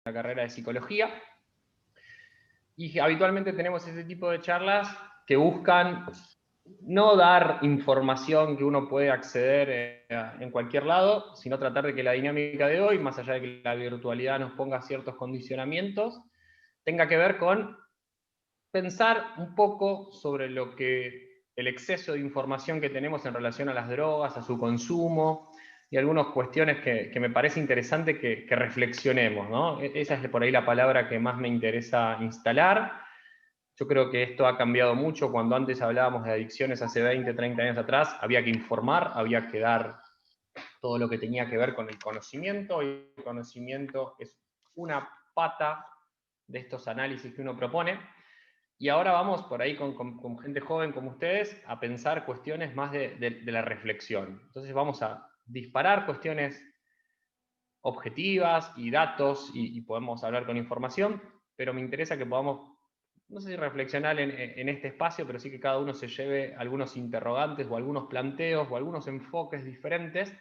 la carrera de psicología. Y habitualmente tenemos ese tipo de charlas que buscan no dar información que uno puede acceder en cualquier lado, sino tratar de que la dinámica de hoy, más allá de que la virtualidad nos ponga ciertos condicionamientos, tenga que ver con pensar un poco sobre lo que el exceso de información que tenemos en relación a las drogas, a su consumo, y algunas cuestiones que me parece interesante que reflexionemos, ¿no? Esa es por ahí la palabra que más me interesa instalar. Yo creo que esto ha cambiado mucho. Cuando antes hablábamos de adicciones hace 20, 30 años atrás, había que informar, había que dar todo lo que tenía que ver con el conocimiento, y el conocimiento es una pata de estos análisis que uno propone. Y ahora vamos por ahí con gente joven como ustedes a pensar cuestiones más de la reflexión. Entonces vamos a disparar cuestiones objetivas y datos y podemos hablar con información, pero me interesa que podamos, no sé si reflexionar en este espacio, pero sí que cada uno se lleve algunos interrogantes o algunos planteos o algunos enfoques diferentes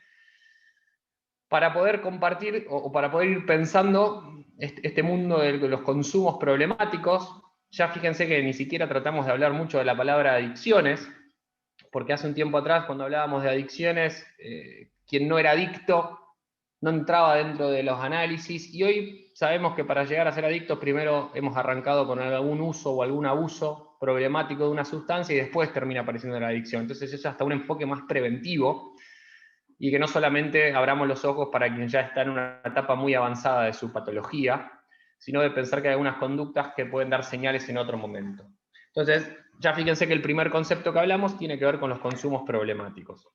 para poder compartir o para poder ir pensando este mundo de los consumos problemáticos. Ya fíjense que ni siquiera tratamos de hablar mucho de la palabra adicciones, porque hace un tiempo atrás, cuando hablábamos de adicciones, quien no era adicto no entraba dentro de los análisis, y hoy sabemos que para llegar a ser adictos primero hemos arrancado con algún uso o algún abuso problemático de una sustancia y después termina apareciendo la adicción. Entonces eso es hasta un enfoque más preventivo, y que no solamente abramos los ojos para quien ya está en una etapa muy avanzada de su patología, sino de pensar que hay algunas conductas que pueden dar señales en otro momento. Entonces, ya fíjense que el primer concepto que hablamos tiene que ver con los consumos problemáticos.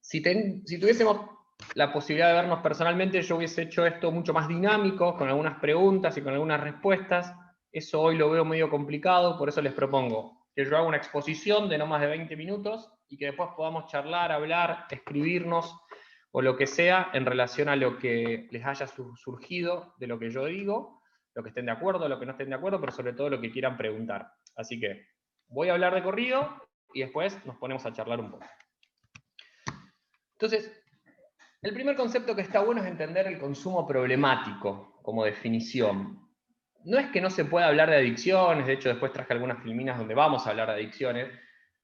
Si tuviésemos la posibilidad de vernos personalmente, yo hubiese hecho esto mucho más dinámico, con algunas preguntas y con algunas respuestas. Eso hoy lo veo medio complicado, por eso les propongo que yo haga una exposición de no más de 20 minutos y que después podamos charlar, hablar, escribirnos o lo que sea en relación a lo que les haya surgido de lo que yo digo, lo que estén de acuerdo, lo que no estén de acuerdo, pero sobre todo lo que quieran preguntar. Así que voy a hablar de corrido y después nos ponemos a charlar un poco. Entonces, el primer concepto que está bueno es entender el consumo problemático como definición. No es que no se pueda hablar de adicciones, de hecho después traje algunas filminas donde vamos a hablar de adicciones,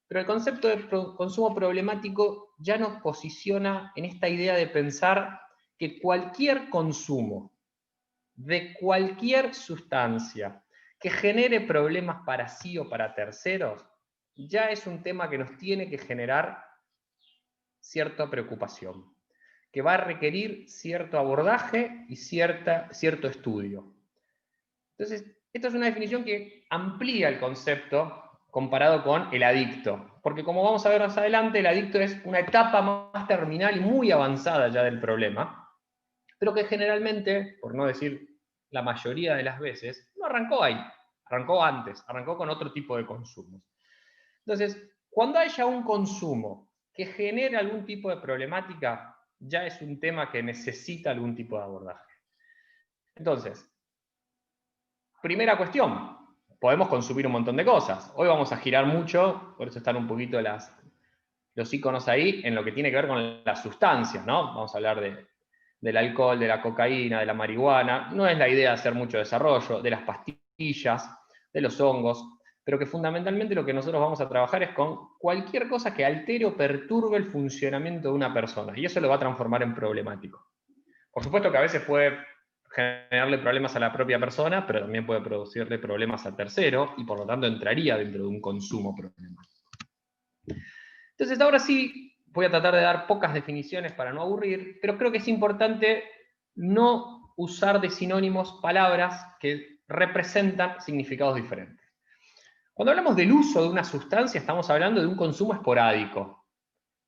pero el concepto de consumo problemático ya nos posiciona en esta idea de pensar que cualquier consumo de cualquier sustancia que genere problemas para sí o para terceros, ya es un tema que nos tiene que generar cierta preocupación, que va a requerir cierto abordaje y cierto estudio. Entonces, esta es una definición que amplía el concepto comparado con el adicto, porque como vamos a ver más adelante, el adicto es una etapa más terminal y muy avanzada ya del problema, pero que generalmente, por no decir la mayoría de las veces, no arrancó ahí, arrancó antes, arrancó con otro tipo de consumos. Entonces, cuando haya un consumo que genere algún tipo de problemática, ya es un tema que necesita algún tipo de abordaje. Entonces, primera cuestión, podemos consumir un montón de cosas. Hoy vamos a girar mucho, por eso están un poquito los iconos ahí, en lo que tiene que ver con las sustancias, ¿no? Vamos a hablar del alcohol, de la cocaína, de la marihuana. No es la idea hacer mucho desarrollo, de las pastillas, de los hongos, pero que fundamentalmente lo que nosotros vamos a trabajar es con cualquier cosa que altere o perturbe el funcionamiento de una persona, y eso lo va a transformar en problemático. Por supuesto que a veces puede generarle problemas a la propia persona, pero también puede producirle problemas a tercero, y por lo tanto entraría dentro de un consumo problemático. Entonces, ahora sí, voy a tratar de dar pocas definiciones para no aburrir, pero creo que es importante no usar de sinónimos palabras que representan significados diferentes. Cuando hablamos del uso de una sustancia, estamos hablando de un consumo esporádico,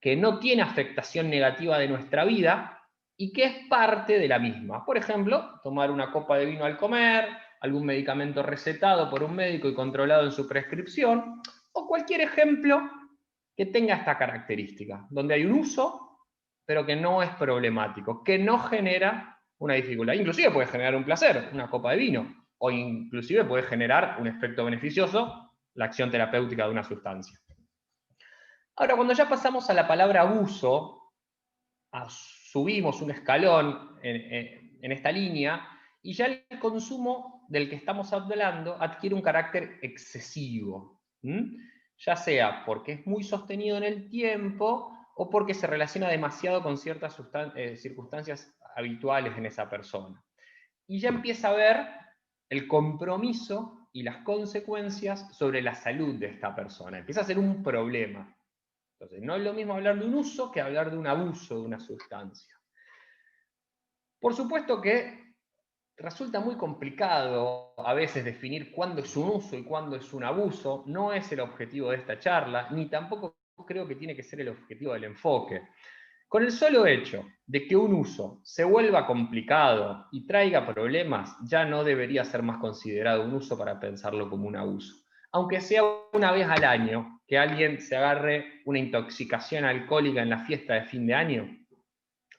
que no tiene afectación negativa de nuestra vida y que es parte de la misma. Por ejemplo, tomar una copa de vino al comer, algún medicamento recetado por un médico y controlado en su prescripción, o cualquier ejemplo que tenga esta característica, donde hay un uso, pero que no es problemático, que no genera una dificultad. Inclusive puede generar un placer, una copa de vino, o inclusive puede generar un efecto beneficioso, la acción terapéutica de una sustancia. Ahora, cuando ya pasamos a la palabra abuso, subimos un escalón en esta línea, y ya el consumo del que estamos hablando adquiere un carácter excesivo, ya sea porque es muy sostenido en el tiempo o porque se relaciona demasiado con ciertas circunstancias habituales en esa persona. Y ya empieza a ver el compromiso y las consecuencias sobre la salud de esta persona. Empieza a ser un problema. Entonces, no es lo mismo hablar de un uso que hablar de un abuso de una sustancia. Por supuesto que resulta muy complicado a veces definir cuándo es un uso y cuándo es un abuso. No es el objetivo de esta charla, ni tampoco creo que tiene que ser el objetivo del enfoque. Con el solo hecho de que un uso se vuelva complicado y traiga problemas, ya no debería ser más considerado un uso para pensarlo como un abuso. Aunque sea una vez al año que alguien se agarre una intoxicación alcohólica en la fiesta de fin de año,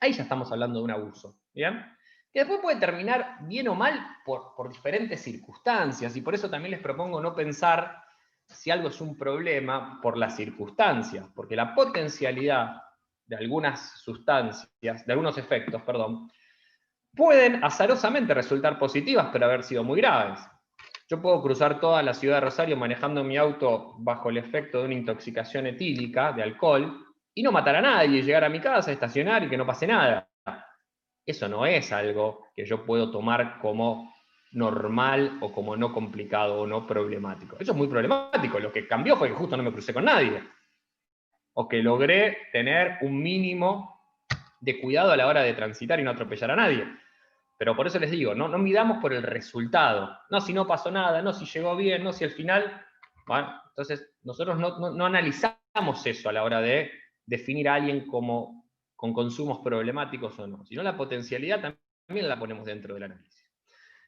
ahí ya estamos hablando de un abuso, ¿bien? Que después puede terminar bien o mal por diferentes circunstancias, y por eso también les propongo no pensar si algo es un problema por las circunstancias, porque la potencialidad de algunas sustancias, de algunos efectos, perdón, pueden azarosamente resultar positivas, pero haber sido muy graves. Yo puedo cruzar toda la ciudad de Rosario manejando mi auto bajo el efecto de una intoxicación etílica, de alcohol, y no matar a nadie, llegar a mi casa, estacionar y que no pase nada. Eso no es algo que yo puedo tomar como normal o como no complicado o no problemático. Eso es muy problemático. Lo que cambió fue que justo no me crucé con nadie. O que logré tener un mínimo de cuidado a la hora de transitar y no atropellar a nadie. Pero por eso les digo, no midamos por el resultado. No si no pasó nada, no si llegó bien, no si al final... Bueno, entonces nosotros no analizamos eso a la hora de definir a alguien como con consumos problemáticos o no, sino la potencialidad también la ponemos dentro del análisis.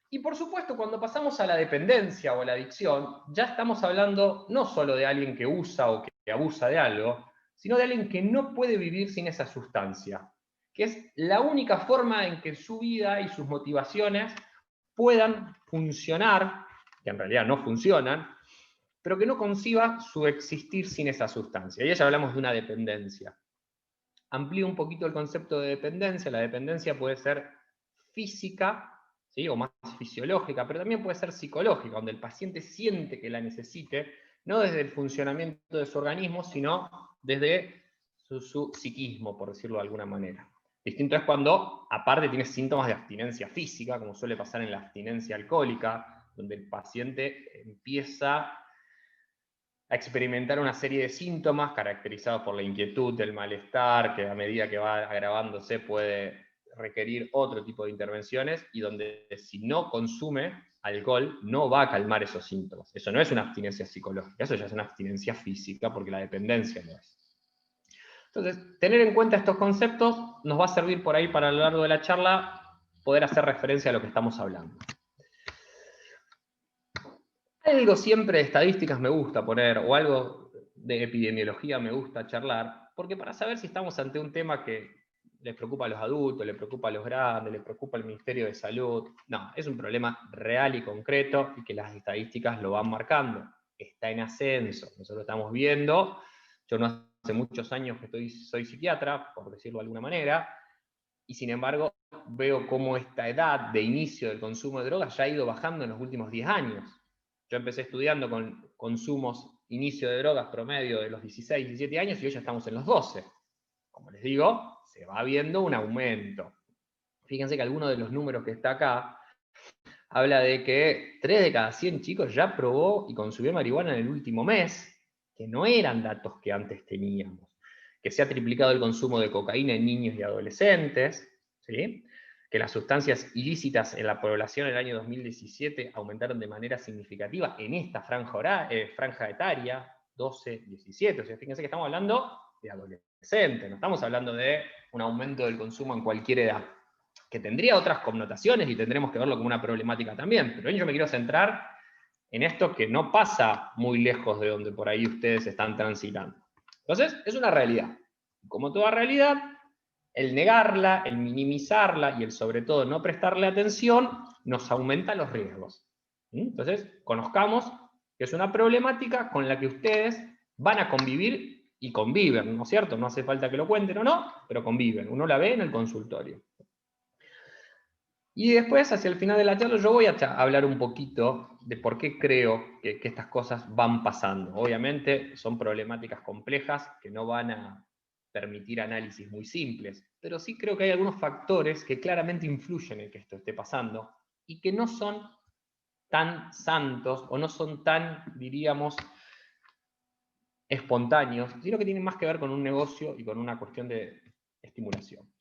Y por supuesto, cuando pasamos a la dependencia o a la adicción, ya estamos hablando no solo de alguien que usa o que abusa de algo, sino de alguien que no puede vivir sin esa sustancia, que es la única forma en que su vida y sus motivaciones puedan funcionar, que en realidad no funcionan, pero que no conciba su existir sin esa sustancia. Y ya hablamos de una dependencia. Amplío un poquito el concepto de dependencia. La dependencia puede ser física, ¿sí?, o más fisiológica, pero también puede ser psicológica, donde el paciente siente que la necesite, no desde el funcionamiento de su organismo, sino desde su psiquismo, por decirlo de alguna manera. Distinto es cuando, aparte, tiene síntomas de abstinencia física, como suele pasar en la abstinencia alcohólica, donde el paciente empieza a experimentar una serie de síntomas caracterizados por la inquietud, el malestar, que a medida que va agravándose puede requerir otro tipo de intervenciones, y donde si no consume alcohol no va a calmar esos síntomas. Eso no es una abstinencia psicológica, eso ya es una abstinencia física, porque la dependencia no es. Entonces, tener en cuenta estos conceptos nos va a servir por ahí para a lo largo de la charla poder hacer referencia a lo que estamos hablando. Algo siempre de estadísticas me gusta poner, o algo de epidemiología me gusta charlar, porque para saber si estamos ante un tema que les preocupa a los adultos, les preocupa a los grandes, les preocupa al Ministerio de Salud, no, es un problema real y concreto y que las estadísticas lo van marcando. Está en ascenso, nosotros lo estamos viendo. Yo no hace muchos años que soy psiquiatra, por decirlo de alguna manera, y sin embargo veo cómo esta edad de inicio del consumo de drogas ya ha ido bajando en los últimos 10 años. Yo empecé estudiando con consumos, inicio de drogas promedio de los 16, 17 años, y hoy ya estamos en los 12. Como les digo, se va viendo un aumento. Fíjense que alguno de los números que está acá habla de que 3 de cada 100 chicos ya probó y consumió marihuana en el último mes, que no eran datos que antes teníamos. Que se ha triplicado el consumo de cocaína en niños y adolescentes, ¿sí?, que las sustancias ilícitas en la población en el año 2017 aumentaron de manera significativa en esta franja etaria, 12, 17. O sea, fíjense que estamos hablando de adolescentes, no estamos hablando de un aumento del consumo en cualquier edad, que tendría otras connotaciones y tendremos que verlo como una problemática también. Pero hoy yo me quiero centrar en esto que no pasa muy lejos de donde por ahí ustedes están transitando. Entonces, es una realidad. Como toda realidad, el negarla, el minimizarla y el sobre todo no prestarle atención nos aumenta los riesgos. Entonces, conozcamos que es una problemática con la que ustedes van a convivir y conviven, ¿no es cierto? No hace falta que lo cuenten o no, pero conviven. Uno la ve en el consultorio. Y después, hacia el final de la charla, yo voy a hablar un poquito de por qué creo que estas cosas van pasando. Obviamente son problemáticas complejas que no van a permitir análisis muy simples, pero sí creo que hay algunos factores que claramente influyen en que esto esté pasando y que no son tan santos o no son tan, diríamos, espontáneos, sino que tienen más que ver con un negocio y con una cuestión de estimulación.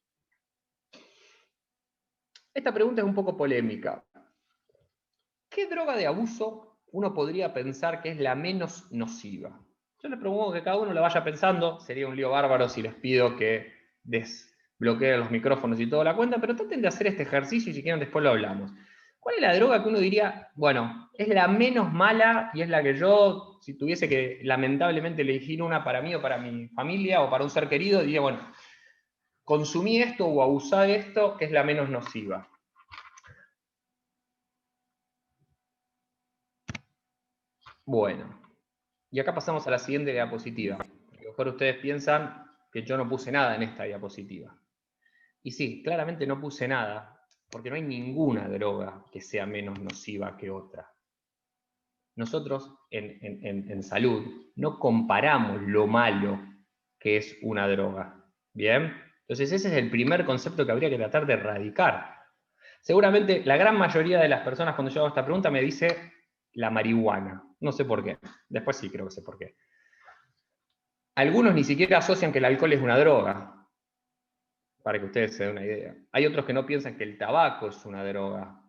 Esta pregunta es un poco polémica. ¿Qué droga de abuso uno podría pensar que es la menos nociva? Yo les propongo que cada uno lo vaya pensando, sería un lío bárbaro si les pido que desbloqueen los micrófonos y toda la cuenta, pero traten de hacer este ejercicio y si quieren después lo hablamos. ¿Cuál es la droga que uno diría, bueno, es la menos mala y es la que yo, si tuviese que lamentablemente elegir una para mí o para mi familia o para un ser querido, diría, bueno, consumí esto o abusá de esto, que es la menos nociva? Bueno, y acá pasamos a la siguiente diapositiva. A lo mejor ustedes piensan que yo no puse nada en esta diapositiva. Y sí, claramente no puse nada, porque no hay ninguna droga que sea menos nociva que otra. Nosotros en salud no comparamos lo malo que es una droga. ¿Bien? Entonces ese es el primer concepto que habría que tratar de erradicar. Seguramente la gran mayoría de las personas cuando yo hago esta pregunta me dice la marihuana. No sé por qué. Después sí creo que sé por qué. Algunos ni siquiera asocian que el alcohol es una droga, para que ustedes se den una idea. Hay otros que no piensan que el tabaco es una droga.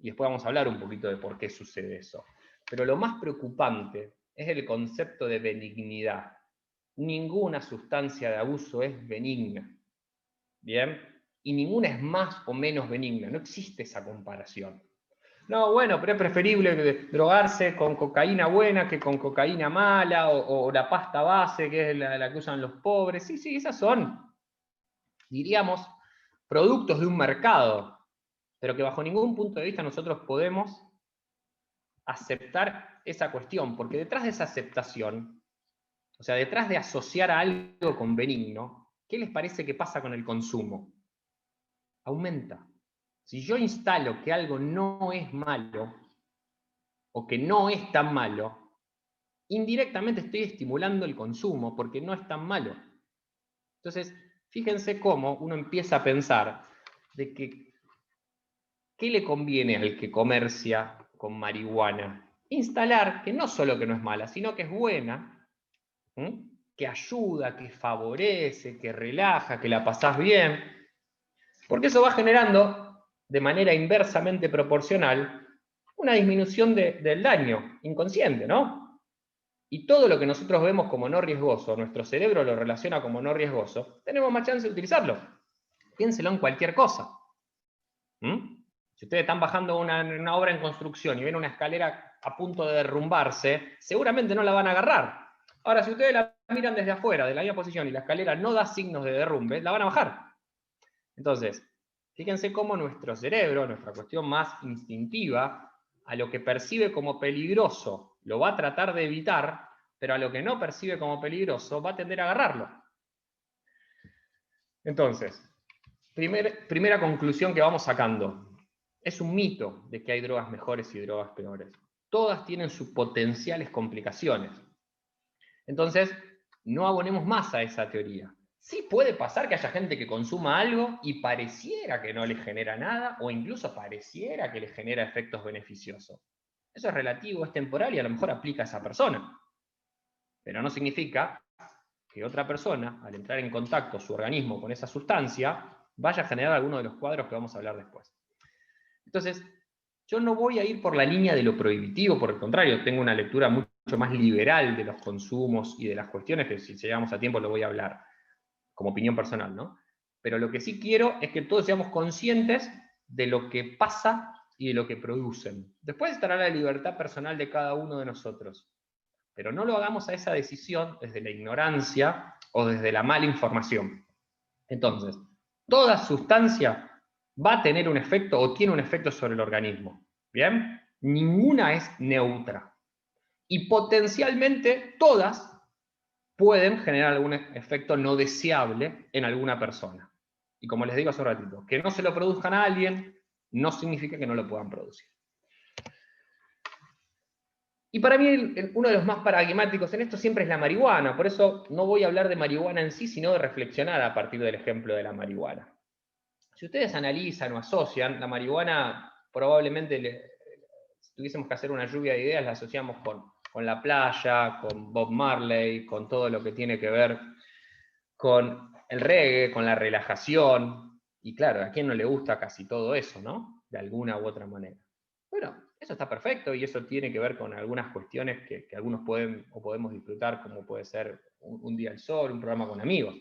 Y después vamos a hablar un poquito de por qué sucede eso. Pero lo más preocupante es el concepto de benignidad. Ninguna sustancia de abuso es benigna. ¿Bien? Y ninguna es más o menos benigna. No existe esa comparación. No, bueno, pero es preferible drogarse con cocaína buena que con cocaína mala, o la pasta base, que es la que usan los pobres. Sí, sí, esas son, diríamos, productos de un mercado, pero que bajo ningún punto de vista nosotros podemos aceptar esa cuestión, porque detrás de esa aceptación, o sea, detrás de asociar a algo con benigno, ¿qué les parece que pasa con el consumo? Aumenta. Si yo instalo que algo no es malo, o que no es tan malo, indirectamente estoy estimulando el consumo porque no es tan malo. Entonces, fíjense cómo uno empieza a pensar de que ¿qué le conviene al que comercia con marihuana? Instalar que no solo que no es mala, sino que es buena, que ayuda, que favorece, que relaja, que la pasás bien, porque eso va generando de manera inversamente proporcional una disminución del daño inconsciente, ¿no? Y todo lo que nosotros vemos como no riesgoso, nuestro cerebro lo relaciona como no riesgoso, tenemos más chance de utilizarlo. Piénselo en cualquier cosa. Si ustedes están bajando una obra en construcción y ven una escalera a punto de derrumbarse, seguramente no la van a agarrar. Ahora, si ustedes la miran desde afuera, de la misma posición, y la escalera no da signos de derrumbe, la van a bajar. Entonces, fíjense cómo nuestro cerebro, nuestra cuestión más instintiva, a lo que percibe como peligroso, lo va a tratar de evitar, pero a lo que no percibe como peligroso, va a tender a agarrarlo. Entonces, primera conclusión que vamos sacando. Es un mito de que hay drogas mejores y drogas peores. Todas tienen sus potenciales complicaciones. Entonces, no abonemos más a esa teoría. Sí puede pasar que haya gente que consuma algo y pareciera que no le genera nada, o incluso pareciera que le genera efectos beneficiosos. Eso es relativo, es temporal y a lo mejor aplica a esa persona. Pero no significa que otra persona, al entrar en contacto su organismo con esa sustancia, vaya a generar alguno de los cuadros que vamos a hablar después. Entonces, yo no voy a ir por la línea de lo prohibitivo, por el contrario, tengo una lectura mucho más liberal de los consumos y de las cuestiones, que si llegamos a tiempo lo voy a hablar como opinión personal, ¿no? Pero lo que sí quiero es que todos seamos conscientes de lo que pasa y de lo que producen. Después estará la libertad personal de cada uno de nosotros. Pero no lo hagamos a esa decisión desde la ignorancia o desde la mala información. Entonces, toda sustancia va a tener un efecto o tiene un efecto sobre el organismo. ¿Bien? Ninguna es neutra. Y potencialmente todas pueden generar algún efecto no deseable en alguna persona. Y como les digo hace un ratito, que no se lo produzcan a alguien no significa que no lo puedan producir. Y para mí uno de los más paradigmáticos en esto siempre es la marihuana, por eso no voy a hablar de marihuana en sí, sino de reflexionar a partir del ejemplo de la marihuana. Si ustedes analizan o asocian, la marihuana probablemente, si tuviésemos que hacer una lluvia de ideas, la asociamos con la playa, con Bob Marley, con todo lo que tiene que ver con el reggae, con la relajación, y claro, ¿a quién no le gusta casi todo eso, no? De alguna u otra manera. Bueno, eso está perfecto y eso tiene que ver con algunas cuestiones que algunos pueden o podemos disfrutar, como puede ser un día al sol, un programa con amigos.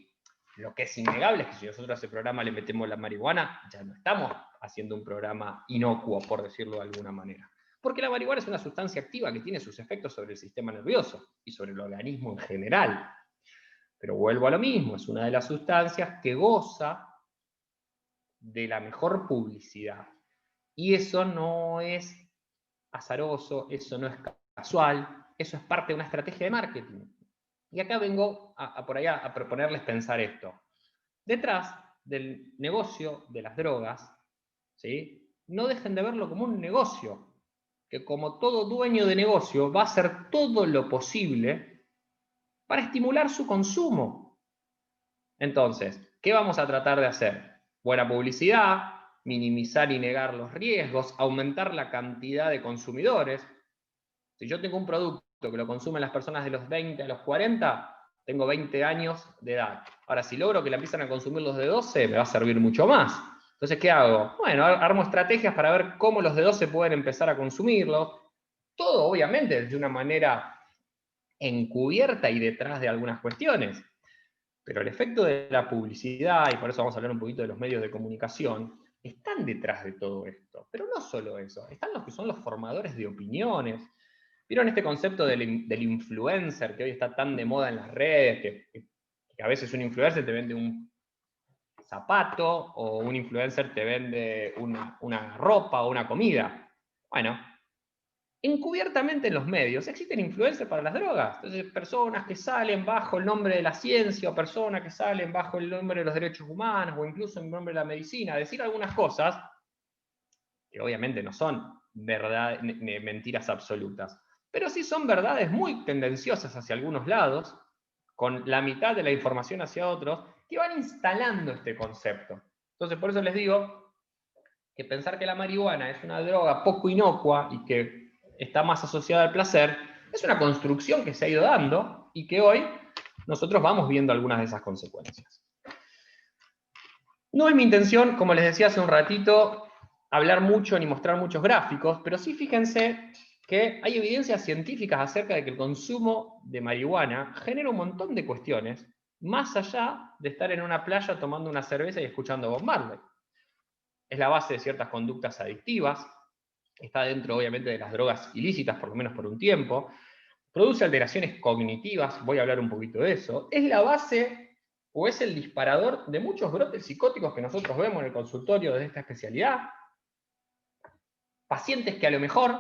Lo que es innegable es que si nosotros a ese programa le metemos la marihuana, ya no estamos haciendo un programa inocuo, por decirlo de alguna manera. Porque la marihuana es una sustancia activa que tiene sus efectos sobre el sistema nervioso y sobre el organismo en general. Pero vuelvo a lo mismo, es una de las sustancias que goza de la mejor publicidad. Y eso no es azaroso, eso no es casual, eso es parte de una estrategia de marketing. Y acá vengo por allá a proponerles pensar esto. Detrás del negocio de las drogas, ¿sí? No dejen de verlo como un negocio, que como todo dueño de negocio va a hacer todo lo posible para estimular su consumo. Entonces, ¿qué vamos a tratar de hacer? Buena publicidad, minimizar y negar los riesgos, aumentar la cantidad de consumidores. Si yo tengo un producto que lo consumen las personas de los 20 a los 40, tengo 20 años de edad. Ahora, si logro que la empiezan a consumir los de 12, me va a servir mucho más. Entonces, ¿qué hago? Bueno, armo estrategias para ver cómo los de 12 pueden empezar a consumirlo. Todo, obviamente, de una manera encubierta y detrás de algunas cuestiones. Pero el efecto de la publicidad, y por eso vamos a hablar un poquito de los medios de comunicación, están detrás de todo esto. Pero no solo eso, están los que son los formadores de opiniones. ¿Vieron este concepto del influencer que hoy está tan de moda en las redes? Que a veces un influencer te vende un zapato o un influencer te vende una ropa o una comida. Bueno, encubiertamente en los medios existen influencers para las drogas. Entonces, personas que salen bajo el nombre de la ciencia o personas que salen bajo el nombre de los derechos humanos o incluso en nombre de la medicina a decir algunas cosas que obviamente no son verdad, mentiras absolutas, pero sí son verdades muy tendenciosas hacia algunos lados, con la mitad de la información hacia otros, que van instalando este concepto. Entonces, por eso les digo que pensar que la marihuana es una droga poco inocua y que está más asociada al placer, es una construcción que se ha ido dando y que hoy nosotros vamos viendo algunas de esas consecuencias. No es mi intención, como les decía hace un ratito, hablar mucho ni mostrar muchos gráficos, pero sí fíjense que hay evidencias científicas acerca de que el consumo de marihuana genera un montón de cuestiones, más allá de estar en una playa tomando una cerveza y escuchando Bob Marley. Es la base de ciertas conductas adictivas, está dentro obviamente de las drogas ilícitas, por lo menos por un tiempo, produce alteraciones cognitivas, voy a hablar un poquito de eso, es la base o es el disparador de muchos brotes psicóticos que nosotros vemos en el consultorio de esta especialidad. Pacientes que a lo mejor,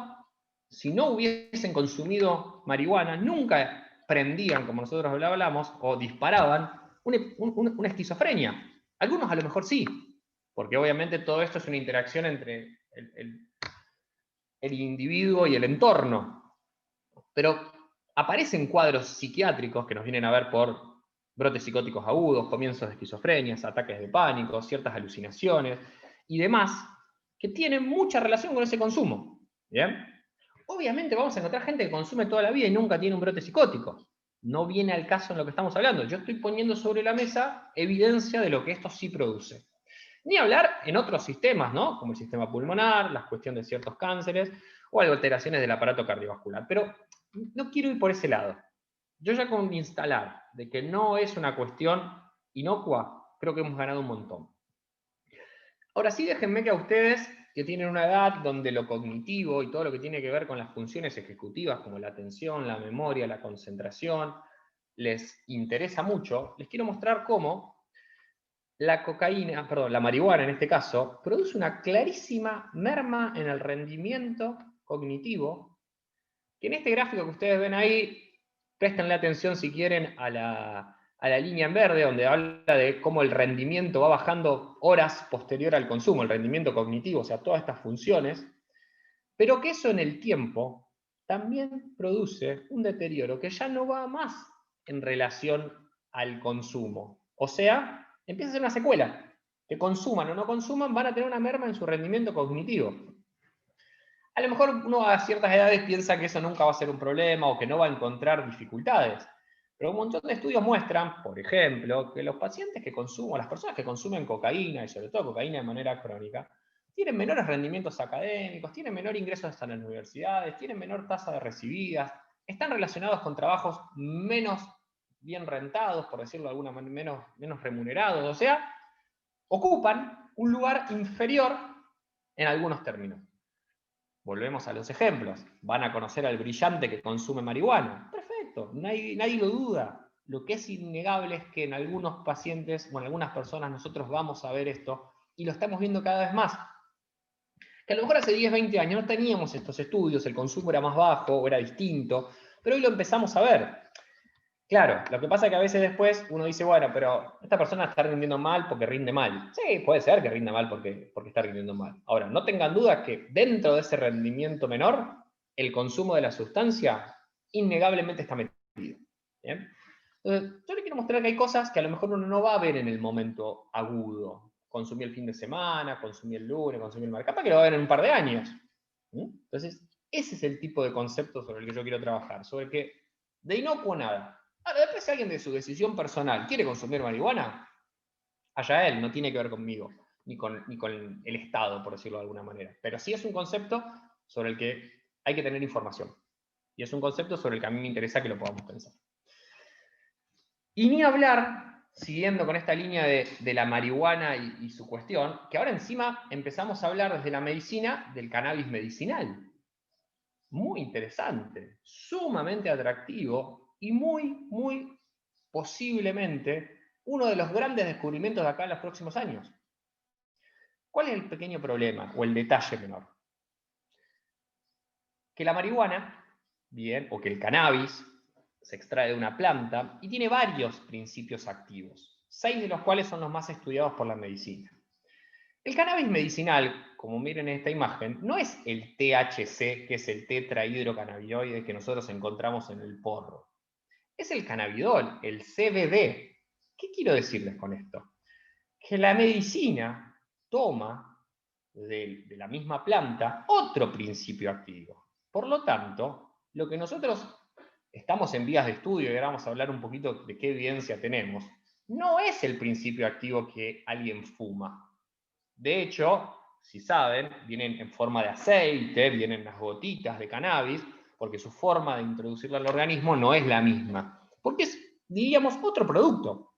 si no hubiesen consumido marihuana, nunca prendían, como nosotros lo hablamos, o disparaban una esquizofrenia. Algunos a lo mejor sí, porque obviamente todo esto es una interacción entre el individuo y el entorno. Pero aparecen cuadros psiquiátricos que nos vienen a ver por brotes psicóticos agudos, comienzos de esquizofrenias, ataques de pánico, ciertas alucinaciones y demás, que tienen mucha relación con ese consumo. ¿Bien? Obviamente vamos a encontrar gente que consume toda la vida y nunca tiene un brote psicótico. No viene al caso en lo que estamos hablando. Yo estoy poniendo sobre la mesa evidencia de lo que esto sí produce. Ni hablar en otros sistemas, ¿no? Como el sistema pulmonar, la cuestión de ciertos cánceres o alteraciones del aparato cardiovascular. Pero no quiero ir por ese lado. Yo ya con instalar de que no es una cuestión inocua, creo que hemos ganado un montón. Ahora sí, déjenme que a ustedes, que tienen una edad donde lo cognitivo y todo lo que tiene que ver con las funciones ejecutivas, como la atención, la memoria, la concentración, les interesa mucho, les quiero mostrar cómo la marihuana en este caso, produce una clarísima merma en el rendimiento cognitivo, que en este gráfico que ustedes ven ahí, prestenle atención si quieren a a la línea en verde, donde habla de cómo el rendimiento va bajando horas posterior al consumo, el rendimiento cognitivo, o sea, todas estas funciones, pero que eso en el tiempo también produce un deterioro que ya no va más en relación al consumo. O sea, empieza a ser una secuela. Que consuman o no consuman, van a tener una merma en su rendimiento cognitivo. A lo mejor uno a ciertas edades piensa que eso nunca va a ser un problema o que no va a encontrar dificultades. Pero un montón de estudios muestran, por ejemplo, que los pacientes que consumen, las personas que consumen cocaína, y sobre todo cocaína de manera crónica, tienen menores rendimientos académicos, tienen menor ingresos a las universidades, tienen menor tasa de recibidas, están relacionados con trabajos menos bien rentados, por decirlo de alguna manera, menos remunerados, o sea, ocupan un lugar inferior en algunos términos. Volvemos a los ejemplos. Van a conocer al brillante que consume marihuana. Perfecto, nadie lo duda. Lo que es innegable es que en algunos pacientes o en algunas personas nosotros vamos a ver esto y lo estamos viendo cada vez más. Que a lo mejor hace 10, 20 años no teníamos estos estudios, el consumo era más bajo o era distinto, pero hoy lo empezamos a ver. Claro, lo que pasa es que a veces después uno dice, bueno, pero esta persona está rindiendo mal porque rinde mal. Sí, puede ser que rinda mal porque está rindiendo mal. Ahora, no tengan duda que dentro de ese rendimiento menor, el consumo de la sustancia innegablemente está metido. ¿Bien? Entonces, yo le quiero mostrar que hay cosas que a lo mejor uno no va a ver en el momento agudo. Consumí el fin de semana, consumí el lunes, consumí el martes. Capaz que lo va a ver en un par de años. Entonces, ese es el tipo de concepto sobre el que yo quiero trabajar. Sobre que de inocuo nada. Ahora, después si alguien de su decisión personal quiere consumir marihuana, allá él, no tiene que ver conmigo, ni con el Estado, por decirlo de alguna manera. Pero sí es un concepto sobre el que hay que tener información. Y es un concepto sobre el que a mí me interesa que lo podamos pensar. Y ni hablar, siguiendo con esta línea de la marihuana y su cuestión, que ahora encima empezamos a hablar desde la medicina del cannabis medicinal. Muy interesante, sumamente atractivo y muy posiblemente uno de los grandes descubrimientos de acá en los próximos años. ¿Cuál es el pequeño problema o el detalle menor? Que la marihuana, bien, o que el cannabis se extrae de una planta y tiene varios principios activos, 6 de los cuales son los más estudiados por la medicina. El cannabis medicinal, como miren en esta imagen, no es el THC, que es el tetrahidrocannabinoide que nosotros encontramos en el porro. Es el cannabidol, el CBD. ¿Qué quiero decirles con esto? Que la medicina toma de la misma planta otro principio activo. Por lo tanto, lo que nosotros estamos en vías de estudio y ahora vamos a hablar un poquito de qué evidencia tenemos, no es el principio activo que alguien fuma. De hecho, si saben, vienen en forma de aceite, vienen las gotitas de cannabis, porque su forma de introducirlo al organismo no es la misma. Porque es, diríamos, otro producto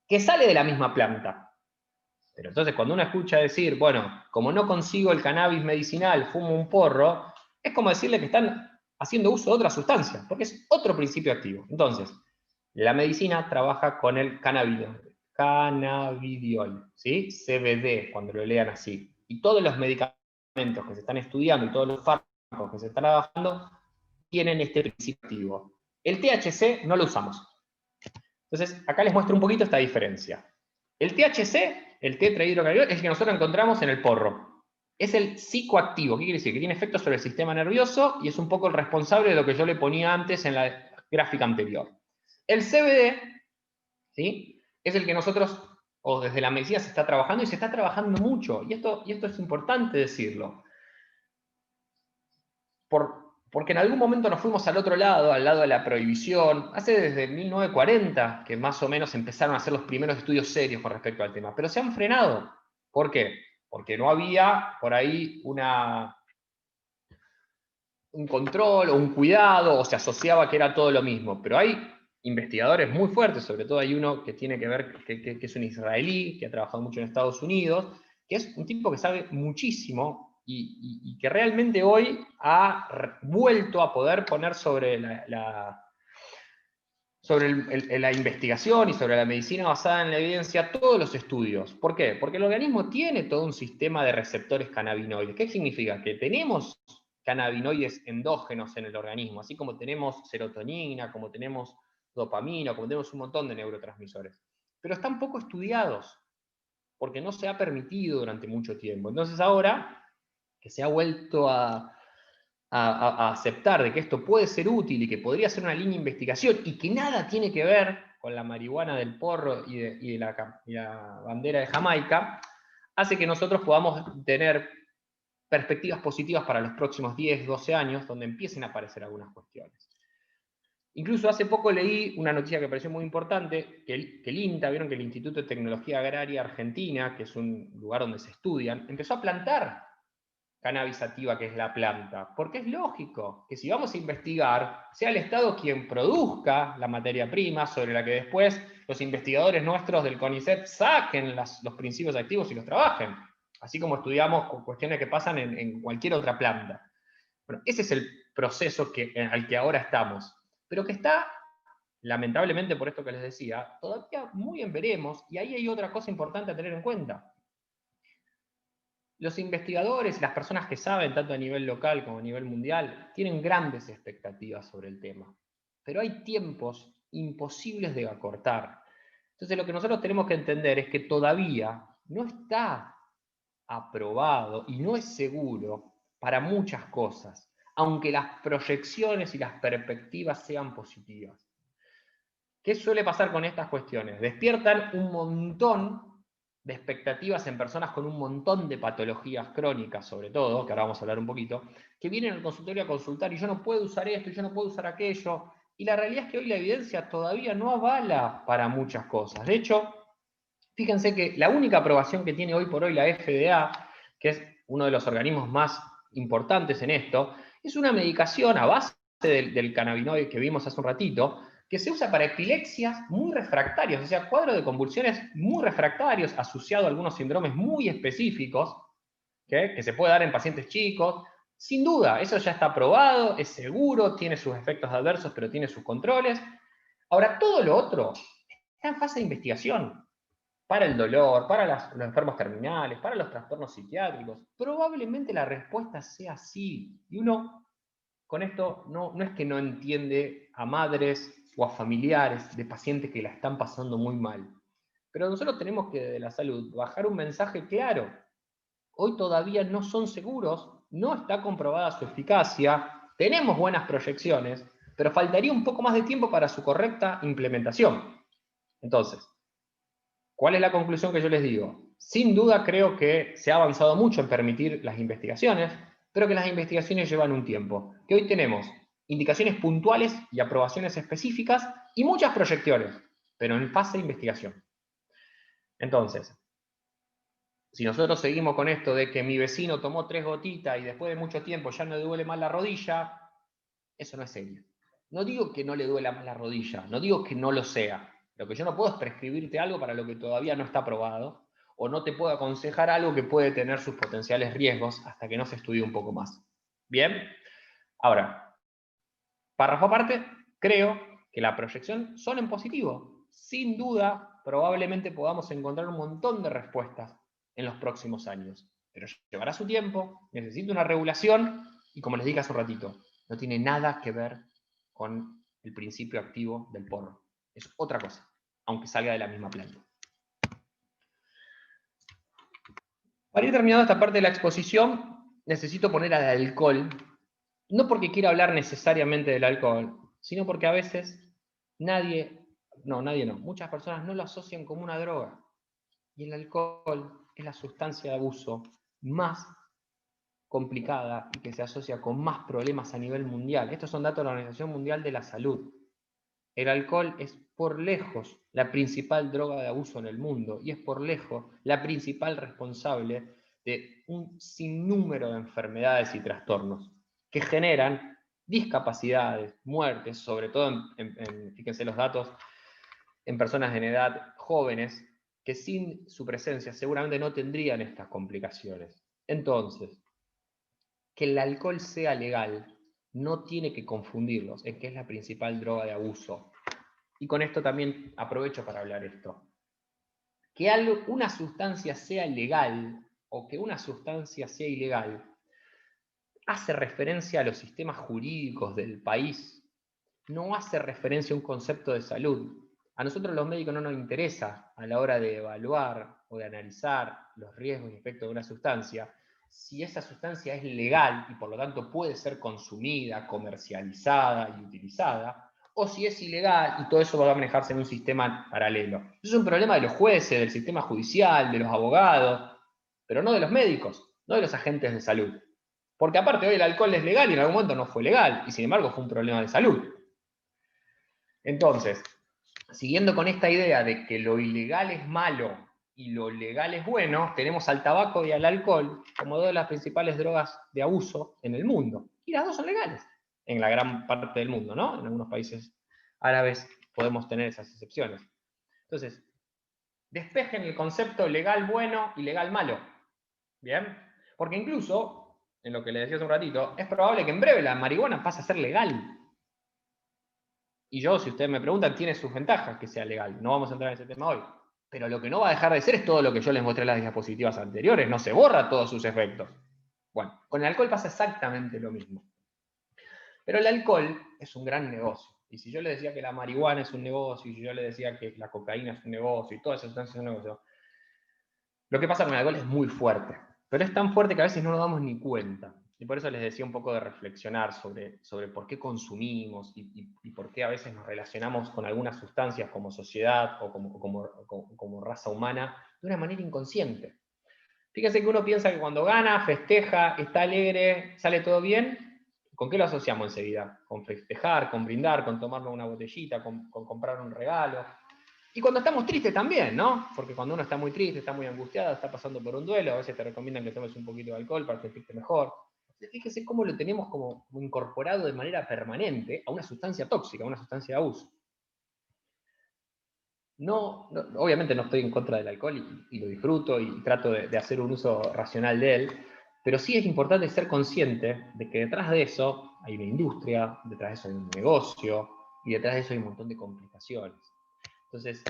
que sale de la misma planta. Pero entonces cuando uno escucha decir, bueno, como no consigo el cannabis medicinal, fumo un porro, es como decirle que están haciendo uso de otra sustancia, porque es otro principio activo. Entonces, la medicina trabaja con el cannabidiol, ¿sí? CBD, cuando lo lean así. Y todos los medicamentos que se están estudiando y todos los fármacos que se están trabajando tienen este principio activo. El THC no lo usamos. Entonces, acá les muestro un poquito esta diferencia. El THC, el tetrahidrocannabinol, es el que nosotros encontramos en el porro. Es el psicoactivo. ¿Qué quiere decir? Que tiene efectos sobre el sistema nervioso y es un poco el responsable de lo que yo le ponía antes en la gráfica anterior. El CBD, ¿sí? Es el que nosotros, o desde la medicina se está trabajando y se está trabajando mucho. Y esto es importante decirlo. Porque en algún momento nos fuimos al otro lado, al lado de la prohibición, hace desde 1940 que más o menos empezaron a hacer los primeros estudios serios con respecto al tema, pero se han frenado. ¿Por qué? Porque no había por ahí un control o un cuidado, o se asociaba que era todo lo mismo, pero hay investigadores muy fuertes, sobre todo hay uno que tiene que ver, que es un israelí, que ha trabajado mucho en Estados Unidos, que es un tipo que sabe muchísimo y que realmente hoy ha vuelto a poder poner sobre la investigación y sobre la medicina basada en la evidencia todos los estudios. ¿Por qué? Porque el organismo tiene todo un sistema de receptores cannabinoides. ¿Qué significa? Que tenemos cannabinoides endógenos en el organismo, así como tenemos serotonina, como tenemos dopamina, como tenemos un montón de neurotransmisores. Pero están poco estudiados, porque no se ha permitido durante mucho tiempo. Entonces ahora que se ha vuelto a aceptar de que esto puede ser útil y que podría ser una línea de investigación y que nada tiene que ver con la marihuana del porro y la bandera de Jamaica, hace que nosotros podamos tener perspectivas positivas para los próximos 10, 12 años, donde empiecen a aparecer algunas cuestiones. Incluso hace poco leí una noticia que me pareció muy importante, que el INTA, vieron que el Instituto de Tecnología Agraria Argentina, que es un lugar donde se estudian, empezó a plantar cannabis sativa, que es la planta, porque es lógico que si vamos a investigar, sea el Estado quien produzca la materia prima sobre la que después los investigadores nuestros del CONICET saquen los principios activos y los trabajen, así como estudiamos cuestiones que pasan en cualquier otra planta. Bueno, ese es el proceso al que ahora estamos, pero que está, lamentablemente por esto que les decía, todavía muy en veremos, y ahí hay otra cosa importante a tener en cuenta. Los investigadores y las personas que saben, tanto a nivel local como a nivel mundial, tienen grandes expectativas sobre el tema. Pero hay tiempos imposibles de acortar. Entonces lo que nosotros tenemos que entender es que todavía no está aprobado y no es seguro para muchas cosas, aunque las proyecciones y las perspectivas sean positivas. ¿Qué suele pasar con estas cuestiones? Despiertan un montón de expectativas en personas con un montón de patologías crónicas, sobre todo, que ahora vamos a hablar un poquito, que vienen al consultorio a consultar y yo no puedo usar esto y yo no puedo usar aquello. Y la realidad es que hoy la evidencia todavía no avala para muchas cosas. De hecho, fíjense que la única aprobación que tiene hoy por hoy la FDA, que es uno de los organismos más importantes en esto, es una medicación a base del cannabinoide que vimos hace un ratito, que se usa para epilepsias muy refractarias, o sea, cuadros de convulsiones muy refractarios asociados a algunos síndromes muy específicos, que se puede dar en pacientes chicos. Sin duda, eso ya está probado, es seguro, tiene sus efectos adversos, pero tiene sus controles. Ahora, todo lo otro está en fase de investigación. Para el dolor, para los enfermos terminales, para los trastornos psiquiátricos. Probablemente la respuesta sea sí. Y uno con esto no es que no entiende a madres o a familiares de pacientes que la están pasando muy mal. Pero nosotros tenemos que, de la salud, bajar un mensaje claro. Hoy todavía no son seguros, no está comprobada su eficacia, tenemos buenas proyecciones, pero faltaría un poco más de tiempo para su correcta implementación. Entonces, ¿cuál es la conclusión que yo les digo? Sin duda creo que se ha avanzado mucho en permitir las investigaciones, pero que las investigaciones llevan un tiempo. Que hoy tenemos indicaciones puntuales y aprobaciones específicas y muchas proyecciones, pero en fase de investigación. Entonces, si nosotros seguimos con esto de que mi vecino tomó 3 gotitas y después de mucho tiempo ya no le duele más la rodilla, eso no es serio. No digo que no le duela más la rodilla, no digo que no lo sea. Lo que yo no puedo es prescribirte algo para lo que todavía no está probado, o no te puedo aconsejar algo que puede tener sus potenciales riesgos hasta que no se estudie un poco más. ¿Bien? Ahora, párrafo aparte, creo que la proyección son en positivo. Sin duda, probablemente podamos encontrar un montón de respuestas en los próximos años. Pero llevará su tiempo, necesita una regulación, y como les dije hace un ratito, no tiene nada que ver con el principio activo del porro. Es otra cosa, aunque salga de la misma planta. Para ir terminando esta parte de la exposición, necesito poner al alcohol, no porque quiera hablar necesariamente del alcohol, sino porque a veces muchas personas no lo asocian como una droga. Y el alcohol es la sustancia de abuso más complicada y que se asocia con más problemas a nivel mundial. Estos son datos de la Organización Mundial de la Salud. El alcohol es por lejos la principal droga de abuso en el mundo y es por lejos la principal responsable de un sinnúmero de enfermedades y trastornos que generan discapacidades, muertes, sobre todo, fíjense los datos, en personas en edad jóvenes que sin su presencia seguramente no tendrían estas complicaciones. Entonces, que el alcohol sea legal no tiene que confundirlos en que es la principal droga de abuso. Y con esto también aprovecho para hablar esto. Que una sustancia sea legal o que una sustancia sea ilegal hace referencia a los sistemas jurídicos del país no hace referencia a un concepto de salud. A nosotros los médicos no nos interesa a la hora de evaluar o de analizar los riesgos y efectos de una sustancia, si esa sustancia es legal y por lo tanto puede ser consumida, comercializada y utilizada, o si es ilegal y todo eso va a manejarse en un sistema paralelo. Eso es un problema de los jueces, del sistema judicial, de los abogados, pero no de los médicos, no de los agentes de salud. Porque aparte hoy el alcohol es legal y en algún momento no fue legal, y sin embargo fue un problema de salud. Entonces, siguiendo con esta idea de que lo ilegal es malo y lo legal es bueno, tenemos al tabaco y al alcohol como dos de las principales drogas de abuso en el mundo. Y las dos son legales, en la gran parte del mundo, ¿no? En algunos países árabes podemos tener esas excepciones. Entonces, despejen el concepto legal bueno y legal malo. ¿Bien? Porque incluso, en lo que le decía hace un ratito, es probable que en breve la marihuana pase a ser legal. Y yo, si ustedes me preguntan, tiene sus ventajas que sea legal. No vamos a entrar en ese tema hoy. Pero lo que no va a dejar de ser es todo lo que yo les mostré en las diapositivas anteriores. No se borra todos sus efectos. Bueno, con el alcohol pasa exactamente lo mismo. Pero el alcohol es un gran negocio. Y si yo le decía que la marihuana es un negocio, y si yo le decía que la cocaína es un negocio, y todas esas sustancias son un negocio, lo que pasa con el alcohol es muy fuerte. Pero es tan fuerte que a veces no nos damos ni cuenta. Y por eso les decía un poco de reflexionar sobre por qué consumimos y por qué a veces nos relacionamos con algunas sustancias como sociedad o como raza humana de una manera inconsciente. Fíjense que uno piensa que cuando gana, festeja, está alegre, sale todo bien. ¿Con qué lo asociamos enseguida? Con festejar, con brindar, con tomarnos una botellita, con comprar un regalo. Y cuando estamos tristes también, ¿no? Porque cuando uno está muy triste, está muy angustiado, está pasando por un duelo, a veces te recomiendan que tomes un poquito de alcohol para sentirte mejor. Fíjese cómo lo tenemos como incorporado de manera permanente a una sustancia tóxica, a una sustancia de abuso. Obviamente no estoy en contra del alcohol y lo disfruto y trato de hacer un uso racional de él, pero sí es importante ser consciente de que detrás de eso hay una industria, detrás de eso hay un negocio y detrás de eso hay un montón de complicaciones. Entonces,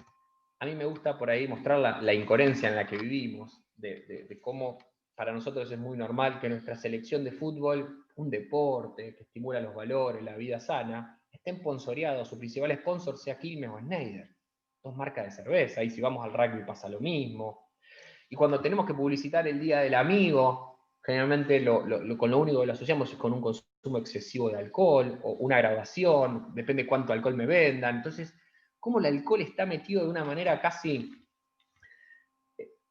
a mí me gusta por ahí mostrar la incoherencia en la que vivimos, de cómo para nosotros es muy normal que nuestra selección de fútbol, un deporte que estimula los valores, la vida sana, esté sponsoreado, su principal sponsor sea Quilmes o Schneider, dos marcas de cerveza, y si vamos al rugby pasa lo mismo. Y cuando tenemos que publicitar el Día del Amigo, generalmente con lo único que lo asociamos es con un consumo excesivo de alcohol, o una graduación, depende cuánto alcohol me vendan. Entonces, cómo el alcohol está metido de una manera casi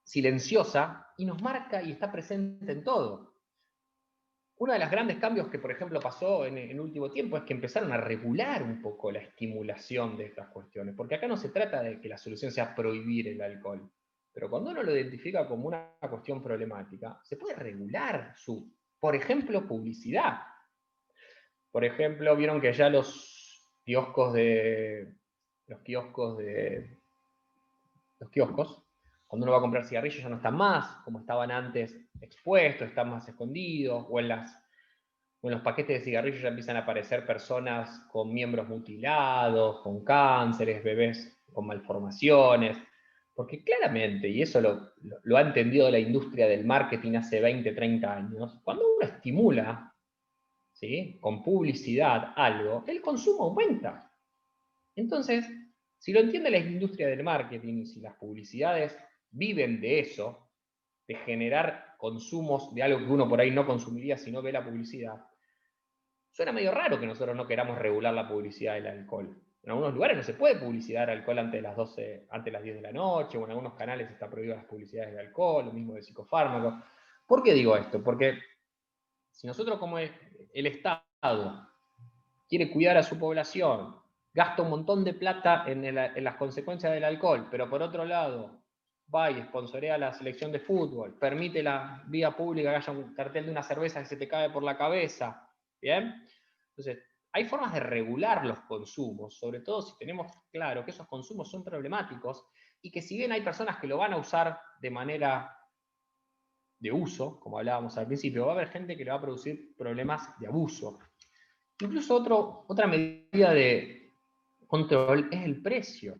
silenciosa y nos marca y está presente en todo. Uno de los grandes cambios que, por ejemplo, pasó en el último tiempo es que empezaron a regular un poco la estimulación de estas cuestiones, porque acá no se trata de que la solución sea prohibir el alcohol, pero cuando uno lo identifica como una cuestión problemática, se puede regular su, por ejemplo, publicidad. Por ejemplo, vieron que ya los kioscos, cuando uno va a comprar cigarrillos ya no están más, como estaban antes, expuestos, están más escondidos, o en los paquetes de cigarrillos ya empiezan a aparecer personas con miembros mutilados, con cánceres, bebés con malformaciones, porque claramente, y eso lo ha entendido la industria del marketing hace 20, 30 años, cuando uno estimula, ¿sí?, con publicidad algo, el consumo aumenta. Entonces, si lo entiende la industria del marketing y si las publicidades viven de eso, de generar consumos de algo que uno por ahí no consumiría si no ve la publicidad, suena medio raro que nosotros no queramos regular la publicidad del alcohol. En algunos lugares no se puede publicitar alcohol antes de las 12, antes de las 10 de la noche, o en algunos canales está prohibido las publicidades de alcohol, lo mismo de psicofármacos. ¿Por qué digo esto? Porque si nosotros como el Estado quiere cuidar a su población, gasta un montón de plata en las consecuencias del alcohol, pero por otro lado va y sponsorea la selección de fútbol, permite la vía pública que haya un cartel de una cerveza que se te cae por la cabeza, ¿bien? Entonces, hay formas de regular los consumos, sobre todo si tenemos claro que esos consumos son problemáticos y que si bien hay personas que lo van a usar de manera de uso, como hablábamos al principio, va a haber gente que le va a producir problemas de abuso. Incluso otra medida de control es el precio.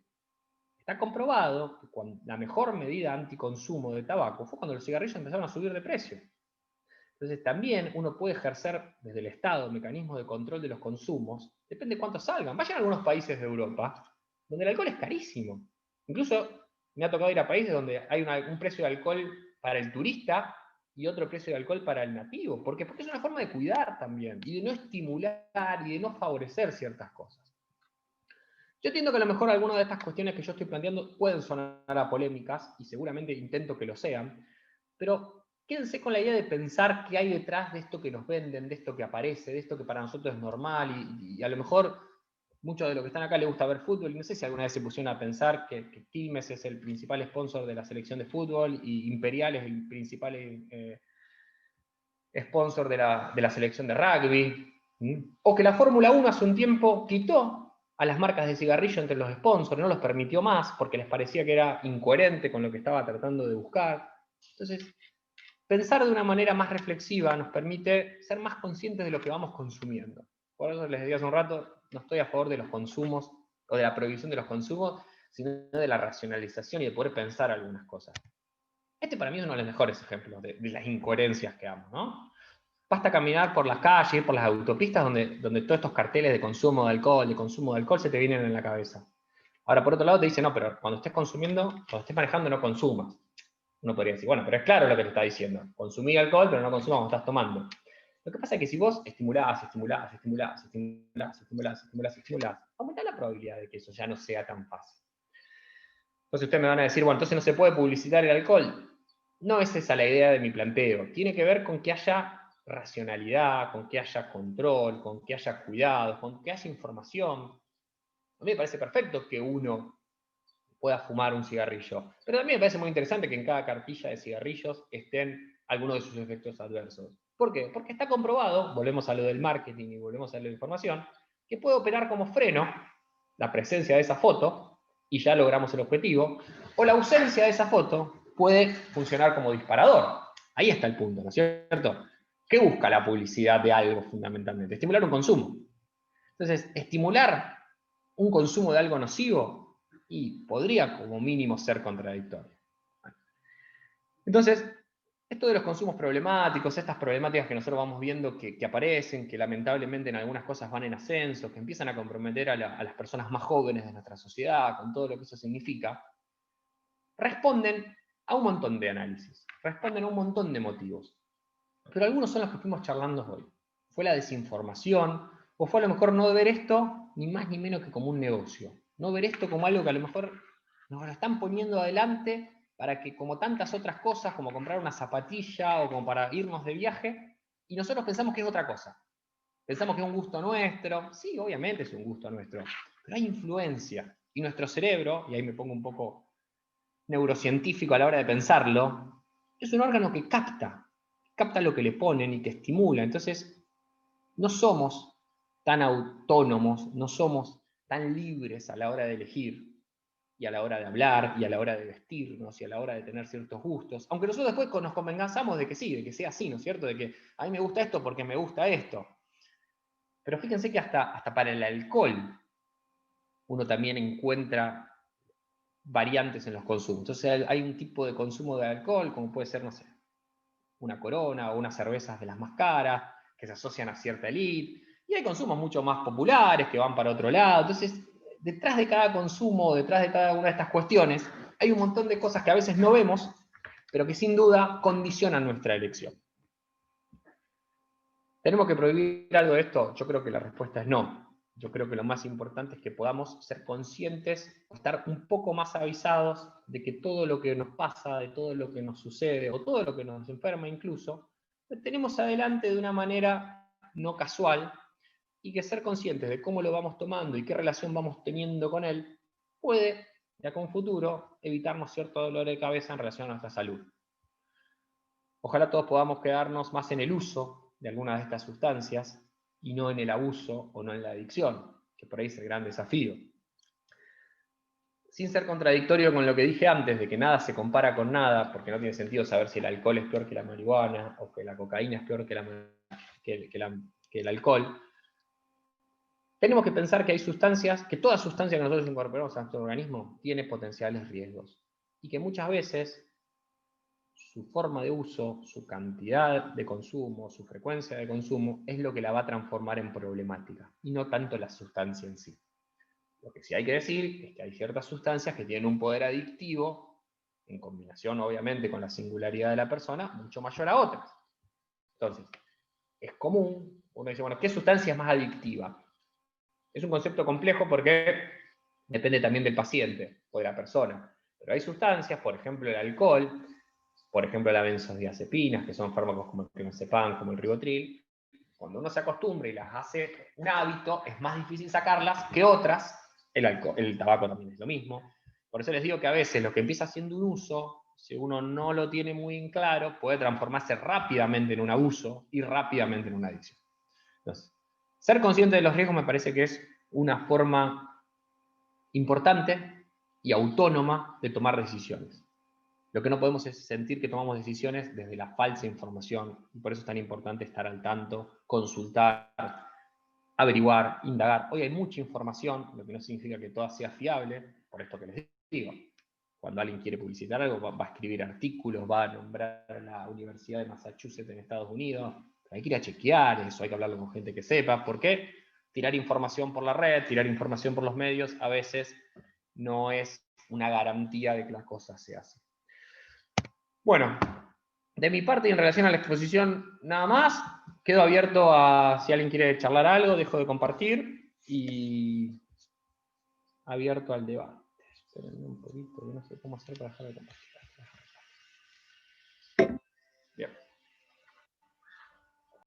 Está comprobado que la mejor medida anticonsumo de tabaco fue cuando los cigarrillos empezaron a subir de precio. Entonces también uno puede ejercer desde el Estado mecanismos de control de los consumos, depende de cuánto salgan. Vayan a algunos países de Europa donde el alcohol es carísimo. Incluso me ha tocado ir a países donde hay un precio de alcohol para el turista y otro precio de alcohol para el nativo. ¿Por qué? Porque es una forma de cuidar también, y de no estimular y de no favorecer ciertas cosas. Yo entiendo que a lo mejor algunas de estas cuestiones que yo estoy planteando pueden sonar a polémicas, y seguramente intento que lo sean, pero quédense con la idea de pensar qué hay detrás de esto que nos venden, de esto que aparece, de esto que para nosotros es normal, y a lo mejor muchos de los que están acá les gusta ver fútbol, y no sé si alguna vez se pusieron a pensar que Quilmes es el principal sponsor de la selección de fútbol, y Imperial es el principal sponsor de la selección de rugby, o que la Fórmula 1 hace un tiempo quitó a las marcas de cigarrillo entre los sponsors, no los permitió más porque les parecía que era incoherente con lo que estaba tratando de buscar. Entonces, pensar de una manera más reflexiva nos permite ser más conscientes de lo que vamos consumiendo. Por eso les decía hace un rato, no estoy a favor de los consumos o de la prohibición de los consumos, sino de la racionalización y de poder pensar algunas cosas. Este para mí es uno de los mejores ejemplos de las incoherencias que amo, ¿no? Basta caminar por las calles, por las autopistas, donde todos estos carteles de consumo de alcohol se te vienen en la cabeza. Ahora, por otro lado, te dice, no, pero cuando estés consumiendo, cuando estés manejando, no consumas. Uno podría decir, bueno, pero es claro lo que te está diciendo. Consumí alcohol, pero no consumas cuando estás tomando. Lo que pasa es que si vos estimulás, aumentás la probabilidad de que eso ya no sea tan fácil. Entonces ustedes me van a decir, bueno, entonces no se puede publicitar el alcohol. No es esa la idea de mi planteo. Tiene que ver con que haya racionalidad, con que haya control, con que haya cuidado, con que haya información. A mí me parece perfecto que uno pueda fumar un cigarrillo, pero también me parece muy interesante que en cada cartilla de cigarrillos estén algunos de sus efectos adversos. ¿Por qué? Porque está comprobado, volvemos a lo del marketing y volvemos a lo de la información, que puede operar como freno la presencia de esa foto y ya logramos el objetivo, o la ausencia de esa foto puede funcionar como disparador. Ahí está el punto, ¿no es cierto? ¿Qué busca la publicidad de algo fundamentalmente? Estimular un consumo. Entonces, estimular un consumo de algo nocivo y podría como mínimo ser contradictorio. Entonces, esto de los consumos problemáticos, estas problemáticas que nosotros vamos viendo que aparecen, que lamentablemente en algunas cosas van en ascenso, que empiezan a comprometer a las personas más jóvenes de nuestra sociedad, con todo lo que eso significa, responden a un montón de análisis, responden a un montón de motivos. Pero algunos son los que fuimos charlando hoy. Fue la desinformación, o fue a lo mejor no ver esto ni más ni menos que como un negocio. No ver esto como algo que a lo mejor nos lo están poniendo adelante para que, como tantas otras cosas, como comprar una zapatilla o como para irnos de viaje, y nosotros pensamos que es otra cosa. Pensamos que es un gusto nuestro. Sí, obviamente es un gusto nuestro, pero hay influencia. Y nuestro cerebro, y ahí me pongo un poco neurocientífico a la hora de pensarlo, es un órgano que capta lo que le ponen y que estimula. Entonces, no somos tan autónomos, no somos tan libres a la hora de elegir, y a la hora de hablar, y a la hora de vestirnos, y a la hora de tener ciertos gustos. Aunque nosotros después nos convenzamos de que sí, de que sea así, ¿no es cierto? De que a mí me gusta esto porque me gusta esto. Pero fíjense que hasta para el alcohol uno también encuentra variantes en los consumos. Entonces hay un tipo de consumo de alcohol, como puede ser, no sé, una Corona o unas cervezas de las más caras, que se asocian a cierta elite, y hay consumos mucho más populares que van para otro lado. Entonces, detrás de cada consumo, detrás de cada una de estas cuestiones, hay un montón de cosas que a veces no vemos, pero que sin duda condicionan nuestra elección. ¿Tenemos que prohibir algo de esto? Yo creo que la respuesta es no. Yo creo que lo más importante es que podamos ser conscientes, estar un poco más avisados de que todo lo que nos pasa, de todo lo que nos sucede, o todo lo que nos enferma incluso, lo tenemos adelante de una manera no casual, y que ser conscientes de cómo lo vamos tomando y qué relación vamos teniendo con él, puede, de acá a un futuro, evitarnos cierto dolor de cabeza en relación a nuestra salud. Ojalá todos podamos quedarnos más en el uso de algunas de estas sustancias y no en el abuso o no en la adicción, que por ahí es el gran desafío. Sin ser contradictorio con lo que dije antes, de que nada se compara con nada, porque no tiene sentido saber si el alcohol es peor que la marihuana o que la cocaína es peor que el alcohol, tenemos que pensar que hay sustancias, que toda sustancia que nosotros incorporamos a nuestro organismo tiene potenciales riesgos. Y que muchas veces su forma de uso, su cantidad de consumo, su frecuencia de consumo, es lo que la va a transformar en problemática, y no tanto la sustancia en sí. Lo que sí hay que decir es que hay ciertas sustancias que tienen un poder adictivo, en combinación obviamente con la singularidad de la persona, mucho mayor a otras. Entonces, es común, uno dice, bueno, ¿qué sustancia es más adictiva? Es un concepto complejo porque depende también del paciente o de la persona. Pero hay sustancias, por ejemplo el alcohol, por ejemplo las benzodiazepinas, que son fármacos como el clonazepam, como el ribotril. Cuando uno se acostumbra y las hace un hábito, es más difícil sacarlas que otras. El tabaco también es lo mismo. Por eso les digo que a veces lo que empieza siendo un uso, si uno no lo tiene muy en claro, puede transformarse rápidamente en un abuso y rápidamente en una adicción. Entonces, ser consciente de los riesgos me parece que es una forma importante y autónoma de tomar decisiones. Lo que no podemos es sentir que tomamos decisiones desde la falsa información, y por eso es tan importante estar al tanto, consultar, averiguar, indagar. Hoy hay mucha información, lo que no significa que toda sea fiable, por esto que les digo. Cuando alguien quiere publicitar algo, va a escribir artículos, va a nombrar a la Universidad de Massachusetts en Estados Unidos. Hay que ir a chequear eso, hay que hablarlo con gente que sepa. ¿Por qué? Tirar información por la red, tirar información por los medios, a veces no es una garantía de que la cosa se hace. Bueno, de mi parte y en relación a la exposición nada más, quedo abierto a si alguien quiere charlar algo, dejo de compartir y abierto al debate. Esperen un poquito, yo no sé cómo hacer para dejar de compartir. Bien.